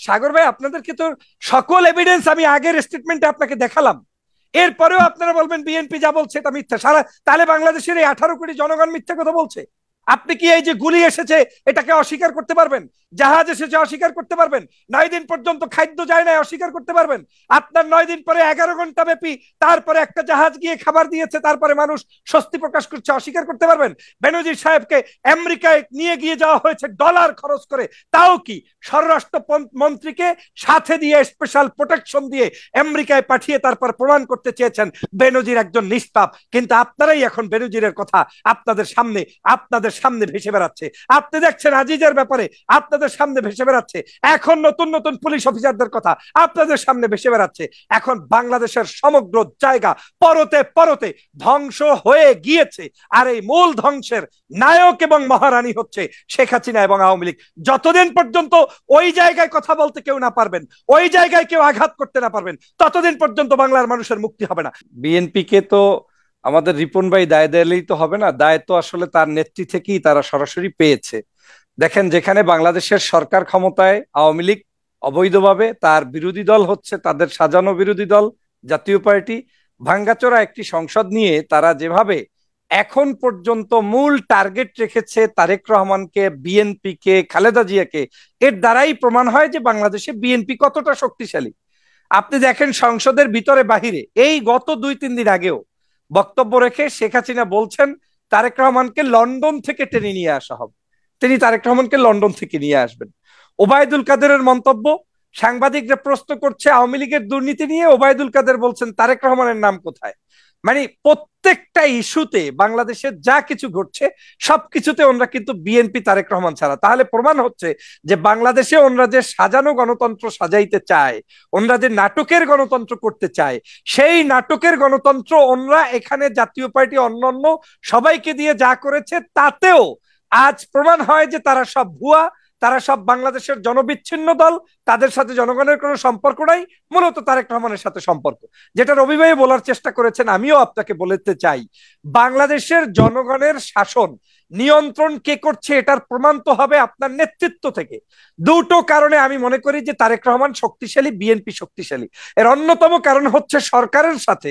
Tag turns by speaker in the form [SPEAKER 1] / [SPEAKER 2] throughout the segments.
[SPEAKER 1] সাগর ভাই, আপনাদেরকে তো সকল এভিডেন্স আমি আগের স্টেটমেন্টে আপনাকে দেখালাম, এরপরেও আপনারা বলবেন বিএনপি যা বলছে এটা মিথ্যা। সারা তাহলে বাংলাদেশের এই 18 কোটি জনগণ মিথ্যা কথা বলছে? আপনি কি এই যে গুলি এসেছে এটাকে অস্বীকার করতে পারবেন? জাহাজ এসেছে অস্বীকার করতে পারবেন? 9 দিন পর্যন্ত খাদ্য যায় না অস্বীকার করতে পারবেন? আপনার 9 দিন পরে 11 ঘন্টা ব্যাপী তারপরে একটা জাহাজ গিয়ে খাবার দিয়েছে, তারপরে মানুষ স্বস্তি প্রকাশ করছে, অস্বীকার করতে পারবেন? বেনজির সাহেবকে আমেরিকায় নিয়ে গিয়ে যাওয়া হয়েছে ডলার খরচ করে, তাও কি স্বরাষ্ট্র মন্ত্রীকে সাথে দিয়ে স্পেশাল প্রোটেকশন দিয়ে আমেরিকায় পাঠিয়ে তারপর প্রমাণ করতে চেয়েছেন বেনজির একজন নিষ্পাপ। কিন্তু আপনারাই এখন বেনজিরের কথা আপনাদের সামনে ভেসে বেড়াচ্ছে। আপনি দেখছেন আজিজের ব্যাপারে আপনাদের সামনে ভেসে বেড়াচ্ছে, এখন নতুন নতুন পুলিশ অফিসারদের কথা আপনাদের সামনে ভেসে বেড়াচ্ছে। এখন বাংলাদেশের সমগ্র জায়গা পরতে পরতে ধ্বংস হয়ে গিয়েছে, আর এই মূল ধ্বংসের নায়ক এবং মহারানী হচ্ছে শেখ হাসিনা এবং আওয়ামী লীগ। যতদিন পর্যন্ত ওই জায়গায় কথা বলতে কেউ না পারবেন, ওই জায়গায় কেউ আঘাত করতে না পারবেন, ততদিন পর্যন্ত বাংলার মানুষের মুক্তি হবে না।
[SPEAKER 2] বিএনপি কে তো আমাদের রিপন ভাই দায় দিলেই তো হবে না, দায় তো আসলে তার নেত্রী থেকেই তারা সরাসরি পেয়েছে। দেখেন, যেখানে বাংলাদেশের সরকার ক্ষমতায় আওয়ামী লীগ অবৈধভাবে, তার বিরোধী দল হচ্ছে তাদের সাজানো বিরোধী দল জাতীয় পার্টি, ভাঙ্গাচোরা একটি সংসদ নিয়ে তারা যেভাবে এখন পর্যন্ত মূল টার্গেট রেখেছে তারেক রহমানকে, বিএনপি কে, খালেদা জিয়াকে, এর দ্বারাই প্রমাণ হয় যে বাংলাদেশে বিএনপি কতটা শক্তিশালী। আপনি দেখেন সংসদের ভিতরে বাহিরে এই গত 2-3 দিন আগেও বক্তব্য রেখে শেখ হাসিনা বলছেন তারেক রহমানকে লন্ডন থেকে টেনে নিয়ে আসা হবে, তিনি তারেক রহমানকে লন্ডন থেকে নিয়ে আসবেন। ওবায়দুল কাদেরের মন্তব্য, সাংবাদিকরা প্রশ্ন করছে আওয়ামী লীগের দুর্নীতি নিয়ে, ওবায়দুল কাদের বলছেন তারেক রহমানের নাম কোথায়। মানে প্রত্যেকটা ইস্যুতে বাংলাদেশের যা কিছু ঘটছে সবকিছুতে ওনারা কিন্তু বিএনপি তারেক রহমান ছাড়া। তাহলে প্রমাণ হচ্ছে যে বাংলাদেশে ওনারা যে সাজানো গণতন্ত্র সাজাইতে চায়, ওনারা যে নাটকের গণতন্ত্র করতে চায়, সেই নাটকের গণতন্ত্র ওনারা এখানে জাতীয় পার্টি অন্যান্য সবাইকে দিয়ে যা করেছে তাতেও আজ প্রমাণ হয় যে তারা সব ভুয়া, তারা সব বাংলাদেশের জনবিচ্ছিন্ন দল, তাদের সাথে জনগণের কোনো সম্পর্ক নাই, মূলত তারেক রহমানের সাথে সম্পর্ক। যেটা রবি ভাই বলার চেষ্টা করেছেন, আমিও আপনাকে বলতে চাই, বাংলাদেশের জনগণের শাসন নিয়ন্ত্রণ কে করছে এটার প্রমাণ তো হবে আপনার নেতৃত্ব থেকে। দুটো কারণে আমি মনে করি যে তারেক রহমান শক্তিশালী, বিএনপি শক্তিশালী। এর অন্যতম কারণ হচ্ছে সরকারের সাথে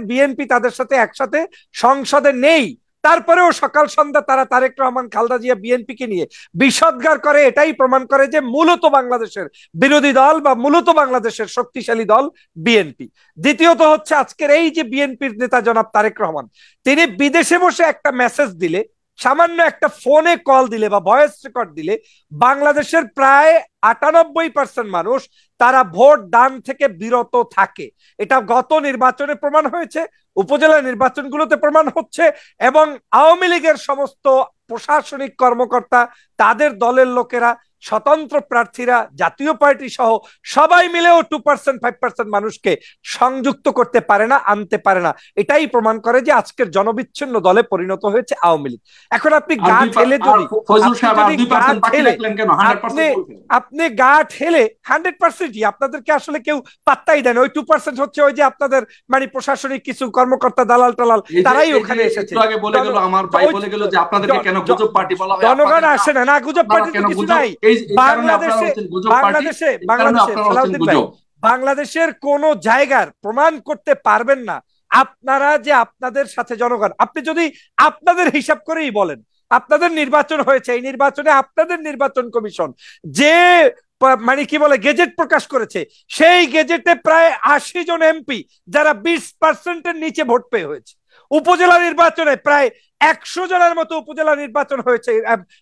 [SPEAKER 2] বিএনপি তাদের সাথে একসাথে সংসদে নেই, তারপরেও সকাল সন্ধ্যা তারা তারেক রহমান, খালেদা জিয়া, বিএনপি কে নিয়ে বিষোদ্গার করে। এটাই প্রমাণ করে যে মূলত বাংলাদেশের বিরোধী দল বা মূলত বাংলাদেশের শক্তিশালী দল বিএনপি। দ্বিতীয়ত হচ্ছে আজকের এই যে বিএনপির নেতা জনাব তারেক রহমান, তিনি বিদেশে বসে একটা মেসেজ দিলে, সামান্য একটা ফোনে কল দিলে বা ভয়েস রেকর্ড দিলে বাংলাদেশের প্রায় 98% মানুষ তারা ভোট দান থেকে বিরত থাকে। এটা গত নির্বাচনে প্রমাণ হয়েছে, উপজেলা নির্বাচনগুলোতে প্রমাণ হচ্ছে, এবং আওয়ামী লীগের সমস্ত প্রশাসনিক কর্মকর্তা, তাদের দলের লোকেরা, স্বতন্ত্র প্রার্থীরা, জাতীয় পার্টি সহ সবাই মিলেও 2% 5% মানুষকে সংযুক্ত করতে পারে না, আনতে পারে না। এটাই প্রমাণ করে যে আজকের জনবিচ্ছিন্ন দলে পরিণত হয়েছে আওয়ামী লীগ। এখন আপনি গা ঠেলে আপনি গা ঠেলে 100%ই আপনাদেরকে আসলে কেউ পাত্তাই দেন। ওই 2% হচ্ছে ওই যে আপনাদের মানে প্রশাসনিক কিছু কর্মকর্তা, দালাল টালাল, তারাই ওখানে এসেছে। জনগণ আসে না, না গুজব পার্টি কিছু নাই বাংলাদেশের কোন জায়গার প্রমাণ করতে পারবেন না আপনারা যে আপনাদের সাথে জনগণ। আপনি যদি আপনাদের হিসাব করেই বলেন, আপনাদের নির্বাচন হয়েছে, এই নির্বাচনে আপনাদের নির্বাচন কমিশন যে মানে কি বলে গেজেট প্রকাশ করেছে, সেই গেজেটে প্রায় 80 জন এমপি যারা 20%-এর নিচে ভোট পেয়ে হয়েছে। উপজেলা নির্বাচনে প্রায় 100 জনের মতো উপজেলা নির্বাচন হয়েছে,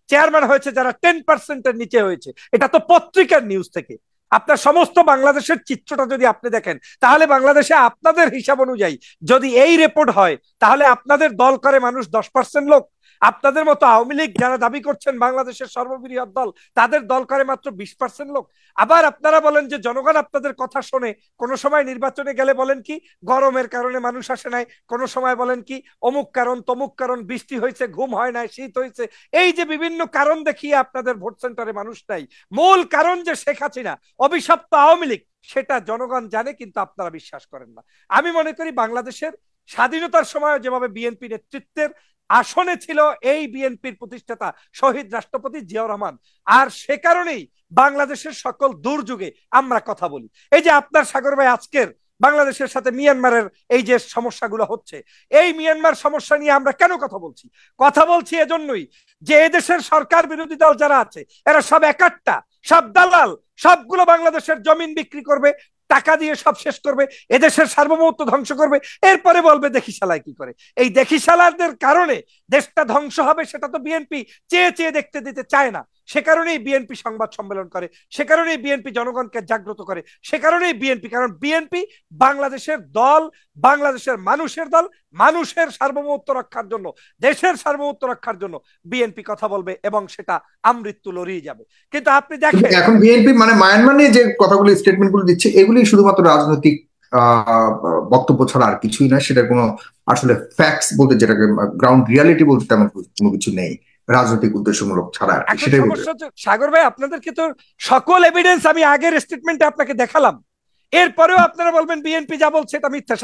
[SPEAKER 2] চেয়ারম্যান হয়েছে যারা 10%-এর নিচে হয়েছে। এটা তো পত্রিকার নিউজ থেকে। আপনার সমস্ত বাংলাদেশের চিত্রটা যদি আপনি দেখেন, তাহলে বাংলাদেশে আপনাদের হিসাব অনুযায়ী যদি এই রিপোর্ট হয়, তাহলে আপনাদের দল করে মানুষ 10% লোক। আপনাদের মতো আওয়ামী লীগ যারা দাবি করছেন বাংলাদেশের সর্ববৃহৎ দল, তাদের দল করে মাত্র 20% লোক। আবার আপনারা বলেন যে জনগণ আপনাদের কথা শোনে, কোন সময় নির্বাচনে গেলে বলেন কি গরমের কারণে মানুষ আসে নাই, কোন সময় বলেন কি অমুক কারণ তমুক কারণ, বৃষ্টি হয়েছে, ঘুম হয় নাই, শীত হয়েছে, এই যে বিভিন্ন কারণ দেখিয়ে আপনাদের ভোট সেন্টারে মানুষ নাই। মূল কারণ যে শেখ হাসিনা, অভিশপ্ত আওয়ামী লীগ, সেটা জনগণ জানে, কিন্তু আপনারা বিশ্বাস করেন না। আমি মনে করি বাংলাদেশের স্বাধীনতার সময় যেভাবে বিএনপি নেতৃত্বের
[SPEAKER 1] আসনে ছিল এই বিএনপির প্রতিষ্ঠাতা শহীদ রাষ্ট্রপতি জিয়াউর রহমান। আর সে কারণেই বাংলাদেশের সকল দুর্যোগে আমরা কথা বলি। এই যে আপনার সাগর ভাই আজকের বাংলাদেশের সাথে মিয়ানমারের এই যে সমস্যাগুলো হচ্ছে, এই মিয়ানমার সমস্যা নিয়ে আমরা কেন কথা বলছি? কথা বলছি এজন্যই যে এদেশের সরকার বিরোধী দল যারা আছে এরা সব একাট্টা, সব দালাল, সবগুলো বাংলাদেশের জমিন বিক্রি করবে, টাকা দিয়ে সব শেষ করবে, এদেশের সার্বভৌমত্ব ধ্বংস করবে, এরপরে বলবে দেখি শালায় কি করে। এই দেখি শালাদের কারণে দেশটা ধ্বংস হবে সেটা তো বিএনপি চেয়ে চেয়ে দেখতে দিতে চায় না। সে কারণেই বিএনপি সংবাদ সম্মেলন করে, সে কারণেই বিএনপি জনগণকে জাগ্রত করে, সে কারণেই বিএনপি, কারণ বিএনপি বাংলাদেশের দল, বাংলাদেশের মানুষের দল, মানুষের সার্বভৌমত্ব রক্ষার জন্য, দেশের সার্বভৌমত্ব রক্ষার জন্য বিএনপি কথা বলবে এবং সেটা আমৃত্যু লড়িয়ে যাবে। কিন্তু আপনি দেখেন
[SPEAKER 3] এখন বিএনপি মানে মায়ানমার নিয়ে যে কথাগুলো স্টেটমেন্টগুলো দিচ্ছে এগুলি শুধুমাত্র রাজনৈতিক বক্তব্য ছাড়া আর কিছুই না। সেটা কোনো আসলে ফ্যাক্টস বলতে, যেটাকে গ্রাউন্ড রিয়ালিটি বলতে তেমন কোনো কিছু নেই, রাজনৈতিক উদ্দেশ্যমূলক ছাড়া। সেটাই
[SPEAKER 1] সাগর ভাই, আপনাদেরকে তো সকল এভিডেন্স আমি আগের স্টেটমেন্টে আপনাকে দেখালাম, এরপরেও আপনারা বলবেন বিএনপি যা বলছে এটা মিথ্যা।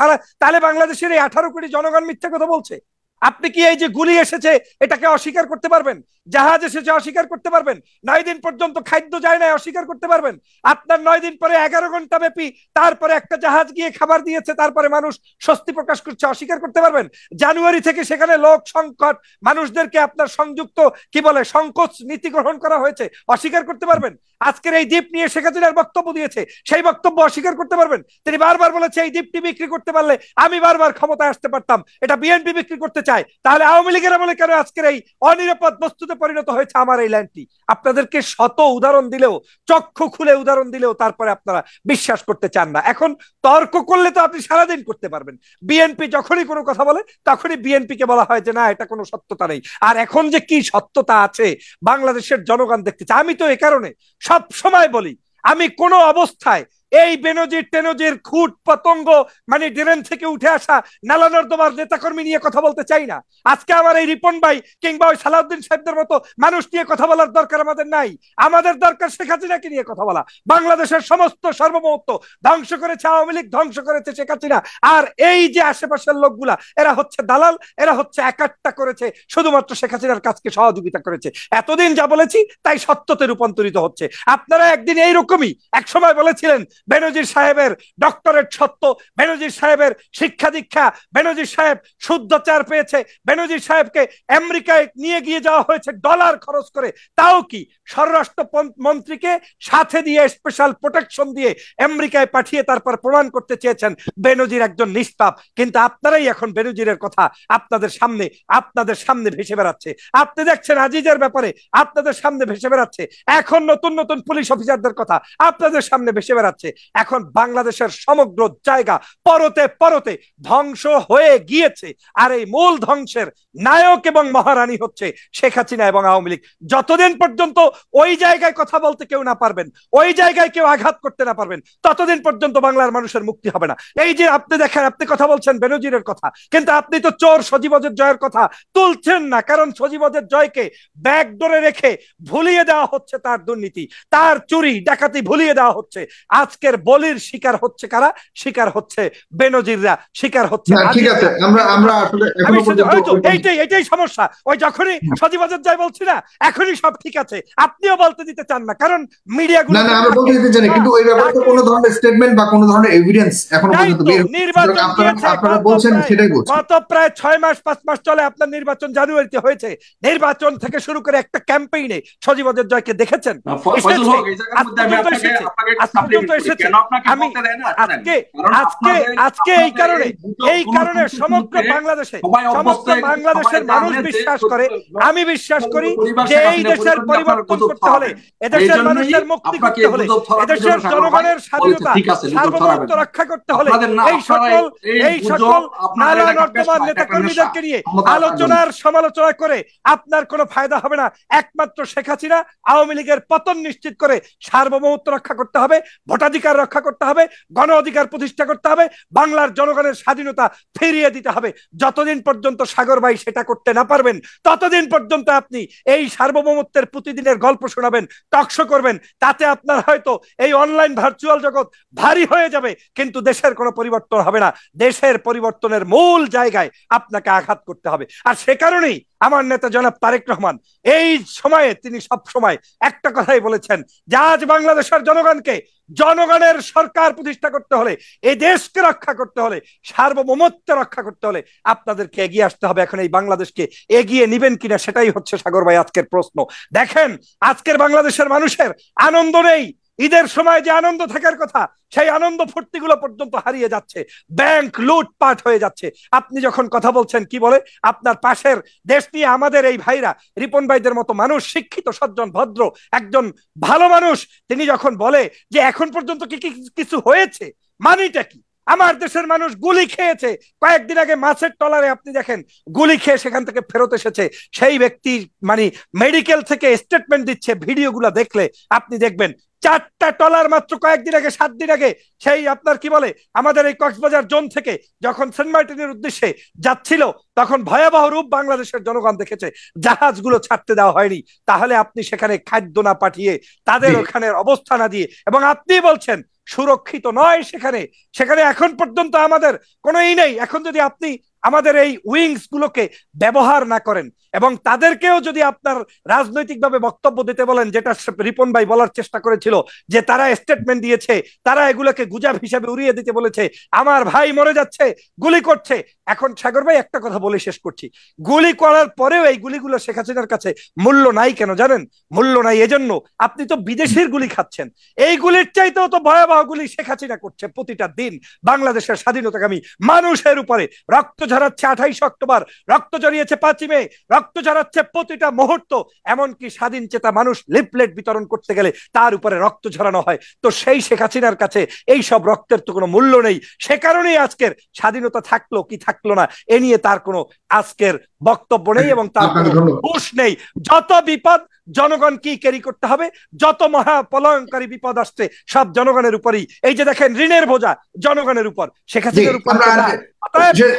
[SPEAKER 1] তাহলে বাংলাদেশের এই 18 কোটি জনগণ মিথ্যা কথা বলছে? আপনি কি এই যে গুলি এসেছে এটাকে অস্বীকার করতে পারবেন? জাহাজ এসেছে অস্বীকার করতে পারবেন? 9 দিন পর্যন্ত খাদ্য যায় না অস্বীকার করতে পারবেন? আপনার 9 দিন পরে 11 ঘন্টা ব্যাপী তারপরে একটা জাহাজ গিয়ে খাবার দিয়েছে, তারপরে মানুষ স্বস্তি প্রকাশ করছে, অস্বীকার করতে পারবেন? জানুয়ারি থেকে সেখানে লোক সংকট, মানুষদেরকে আপনার সংযুক্ত কি বলে সংকোচ নীতি গ্রহণ করা হয়েছে, অস্বীকার করতে পারবেন? আজকের এই দ্বীপ নিয়ে শেখ হাসিনার বক্তব্য দিয়েছে, সেই বক্তব্য অস্বীকার করতে পারবেন? তিনি বারবার বলেছে এই দ্বীপটি বিক্রি করতে পারলে আমি বারবার ক্ষমতায় আসতে পারতাম, এটা বিএনপি বিক্রি করতে চায়। তাহলে আওয়ামী লীগের আমলে কেন আজকের এই অনিরাপদ বস্তুতে পরিণত হয়েছে আমার এই ল্যান্ডটি? আপনাদেরকে শত উদাহরণ দিলেও, চক্ষু খুলে উদাহরণ দিলেও তারপরে আপনারা বিশ্বাস করতে চান না। এখন তর্ক করলে তো আপনি সারাদিন করতে পারবেন। বিএনপি যখনই কোনো কথা বলে তখনই বিএনপি কে বলা হয় যে না, এটা কোনো সত্যতা নেই। আর এখন যে কি সত্যতা আছে বাংলাদেশের জনগণ দেখতে চায়। আমি তো এই কারণে সব সময় বলি, আমি কোনো অবস্থায় এই বেনজির টেনজির খুট পতঙ্গ মানে ড্রেন থেকে উঠে আসা নালা নর্দমার নেতাকর্মী নিয়ে কথা বলতে চাই না। আজকে আমার এই রিপন ভাই কিংবা ওই সালাউদ্দিন সাহেবদের মতো মানুষ নিয়ে কথা বলার দরকার আমাদের নাই। আমাদের দরকার শেখ হাসিনাকে নিয়ে কথা বলা। বাংলাদেশের সমস্ত সার্বভৌমত্ব ধ্বংস করেছে আওয়ামী লীগ, ধ্বংস করেছে শেখ হাসিনা। আর এই যে আশেপাশের লোকগুলা এরা হচ্ছে দালাল, এরা হচ্ছে একাট্টা করেছে, শুধুমাত্র শেখ হাসিনার কাজকে সহযোগিতা করেছে। এতদিন যা বলেছি তাই সত্যতে রূপান্তরিত হচ্ছে। আপনারা একদিন এইরকমই এক সময় বলেছিলেন বেনজির সাহেবের ডক্টরেট সত্য, বেনজির সাহেবের শিক্ষা দীক্ষা, বেনজির সাহেব শুদ্ধাচার পেয়েছে, বেনজির সাহেবকে আমেরিকায় নিয়ে গিয়ে যাওয়া হয়েছে ডলার খরচ করে, তাও কি স্বরাষ্ট্র মন্ত্রীকে সাথে দিয়ে স্পেশাল প্রোটেকশন দিয়ে আমেরিকায় পাঠিয়ে তারপর প্রমাণ করতে চেয়েছেন বেনজির একজন নিষ্পাপ। কিন্তু আপনারাই এখন বেনজিরের কথা আপনাদের সামনে ভেসে বেড়াচ্ছে। আপনি দেখছেন আজিজের ব্যাপারে আপনাদের সামনে ভেসে বেড়াচ্ছে, এখন নতুন নতুন পুলিশ অফিসারদের কথা আপনাদের সামনে ভেসে বেড়াচ্ছে। এখন বাংলাদেশের সমগ্র জায়গা পরতে পরতে ধ্বংস হয়ে গিয়েছে। আর এই মূল ধ্বংসের নায়ক এবং মহারানী হচ্ছে শেখ হাসিনা এবং আওয়ামী লীগ। যতদিন পর্যন্ত ওই জায়গায় কথা বলতে কেউ না পারবেন, ওই জায়গায় কেউ আঘাত করতে না পারবেন, ততদিন পর্যন্ত বাংলার মানুষের মুক্তি হবে না। এই যে আপনি দেখেন, আপনি কথা বলছেন বেনজিরের কথা, কিন্তু আপনি তো চোর সজীবদের জয়ের কথা তুলছেন না। কারণ সজীবদের জয়কে ব্যাকডোরে রেখে ভুলিয়ে দেওয়া হচ্ছে তার দুর্নীতি, তার চুরি ডাকাতি ভুলিয়ে দেওয়া হচ্ছে। আজকের বলির শিকার হচ্ছে কারা? শিকার হচ্ছে বেনজিররা, শিকার হচ্ছে।
[SPEAKER 3] ঠিক আছে, আমরা আসলে
[SPEAKER 1] এইটাই সমস্যা। ওই যখনই সজীবদের জয় বলছি না, এখনই সব ঠিক আছে, আপনিও বলতে দিতে চান না, কারণ মিডিয়াগুলো
[SPEAKER 3] না আমরা বলতে দিতে চাই, কিন্তু ওই ব্যাপারে কোনো ধরনের স্টেটমেন্ট বা কোনো ধরনের এভিডেন্স এখনো পর্যন্ত আপনারা বলছেন সেটাই বলছেন।
[SPEAKER 1] গত প্রায় 6 মাস 5 মাস চলে আপনার নির্বাচন জানুয়ারিতে হয়েছে। নির্বাচন থেকে শুরু করে একটা ক্যাম্পেইনে সজীবদের জয়কে দেখেছেন। আজকে এই কারণে সমগ্র বাংলাদেশের মানুষ বিশ্বাস করে, আমি বিশ্বাস করি যে এই দেশের পরিবর্তন করতে হলে, এদেশের মানুষের মুক্তি করতে হলে, এদেশের জনগণের স্বাধীনতা সার্বভৌমত্ব রক্ষা করতে হলে এই সকল নালা নর্দমার নেতাকর্মীদেরকে নিয়ে আলোচনার সমালোচনা করে আপনার কোনো ফায়দা হবে না। একমাত্র শেখ হাসিনা আওয়ামী লীগের পতন নিশ্চিত করে সার্বভৌমত্ব রক্ষা করতে হবে, ভোটাধিকার ভোটাধিকার রক্ষা করতে হবে, গণ অধিকার প্রতিষ্ঠা করতে হবে, বাংলার জনগণের স্বাধীনতা ফিরিয়ে দিতে হবে। যতদিন পর্যন্ত সাগর ভাই সেটা করতে না পারবেন, ততদিন পর্যন্ত আপনি এই সার্বভৌমত্বের প্রতিদিনের গল্প শোনাবেন, টকশো করবেন, তাতে আপনার হয়তো এই অনলাইন ভার্চুয়াল জগৎ ভারী হয়ে যাবে, কিন্তু দেশের কোনো পরিবর্তন হবে না। দেশের পরিবর্তনের মূল জায়গায় আপনাকে আঘাত করতে হবে। আর সে কারণেই আমার নেতা জনাব তারেক রহমান এই সময়ে তিনি সব সময় একটা কথাই বলেছেন যে আজ বাংলাদেশের জনগণকে, জনগণের সরকার প্রতিষ্ঠা করতে হলে, এই দেশকে রক্ষা করতে হলে, সার্বভৌমত্ব রক্ষা করতে হলে আপনাদেরকে এগিয়ে আসতে হবে। এখন এই বাংলাদেশকে এগিয়ে নিবেন কিনা সেটাই হচ্ছে সাগর ভাই আজকের প্রশ্ন। দেখেন আজকের বাংলাদেশের মানুষের আনন্দ নেই। ঈদের সময় যে আনন্দ থাকার কথা, সেই আনন্দ ফুর্তিগুলো পর্যন্ত হারিয়ে যাচ্ছে, ব্যাংক লুটপাট হয়ে যাচ্ছে। আপনি যখন কথা বলছেন কি বলে আপনার পাশের দেশ নিয়ে, আমাদের এই ভাইরা, রিপন ভাইদের মতো মানুষ, শিক্ষিত সজ্জন ভদ্র একজন ভালো মানুষ, তিনি যখন বলে যে এখন পর্যন্ত কি কিছু হয়েছে, মানিটা কি? আমার দেশের মানুষ গুলি খেয়েছে। কয়েকদিন আগে মাছের ট্রলারে আপনি দেখেন গুলি খেয়ে সেখান থেকে ফেরত এসেছে সেই ব্যক্তি, মানে মেডিকেল থেকে স্টেটমেন্ট দিচ্ছে, ভিডিওগুলো দেখলে আপনি দেখবেন। 4টা ট্রলার মাত্র কয়েকদিন আগে, 7 দিন আগে, সেই আপনার কি বলে আমাদের এই কক্সবাজার জোন থেকে যখন সেন্ট মার্টিনের উদ্দেশ্যে যাচ্ছিল, তখন ভয়াবহ রূপ বাংলাদেশের জনগণ দেখেছে। জাহাজগুলো ছাড়তে দেওয়া হয়নি। তাহলে আপনি সেখানে খাদ্য না পাঠিয়ে, তাদের ওখানে অবস্থা না দিয়ে, এবং আপনি বলছেন সুরক্ষিত নয় সেখানে। সেখানে এখন পর্যন্ত আমাদের কোনো নেই। এখন যদি আপনি আমাদের এই উইংস গুলোকে ব্যবহার না করেন এবং তাদেরকেও যদি আপনার রাজনৈতিকভাবে বক্তব্য দিতে বলেন, যেটা রিপন ভাই বলার চেষ্টা করেছিল যে তারা স্টেটমেন্ট দিয়েছে, তারা এগুলোকে গুজব হিসাবে উড়িয়ে দিতে বলেছে, আমার ভাই মরে যাচ্ছে, গুলি করছে। এখন সাগর ভাই একটা কথা বলে শেষ করছি, গুলি করার পরেও এই গুলিগুলো শেখ হাসিনার কাছে মূল্য নাই কেন জানেন? মূল্য নাই এজন্য আপনি তো বিদেশির গুলি খাচ্ছেন। এই গুলির চাইতেও তো ভয়াবহ গুলি শেখ হাসিনা করছে প্রতিটা দিন বাংলাদেশের স্বাধীনতাকামী মানুষের উপরে। রক্ত ঝরাচ্ছে 28 অক্টোবর, রক্ত ঝরিয়েছে 5ই মে, রক্ত ঝরাচ্ছে প্রতিটা মুহূর্ত। এমনকি স্বাধীন চেতা মানুষ লিফলেট বিতরণ করতে গেলে তার উপরে রক্ত ঝরানো হয়। তো সেই শেখ হাসিনার কাছে এই সব রক্তের তো কোনো মূল্য নেই। সে কারণেই আজকের স্বাধীনতা থাকলো কি থাকলো না এ নিয়ে তার কোনো আজকের বক্তব্য নেই এবং তার কোনো হুঁশ নেই। যত বিপদ জনগণ কি ক্যারি করতে হবে, যত মহা প্রলয়ঙ্কারী বিপদ আসছে সব জনগণের উপরই। এই যে দেখেন ঋণের বোঝা জনগণের উপর, শেখ হাসিনার উপর।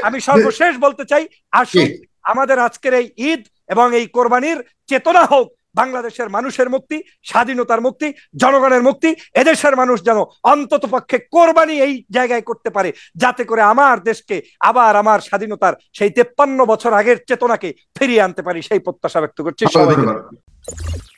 [SPEAKER 1] আমি সর্বশেষ বলতে চাই, আসুন আমাদের আজকের এই ঈদ এবং এই কোরবানির চেতনা হোক বাংলাদেশের মানুষের মুক্তি, স্বাধীনতার মুক্তি, জনগণের মুক্তি। এদেশের মানুষ যেন অন্তত পক্ষে কোরবানি এই জায়গায় করতে পারে, যাতে করে আমার দেশকে আবার আমার স্বাধীনতার সেই 53 বছর আগের চেতনাকে ফিরিয়ে আনতে পারি, সেই প্রত্যাশা ব্যক্ত করছি। সবাইকে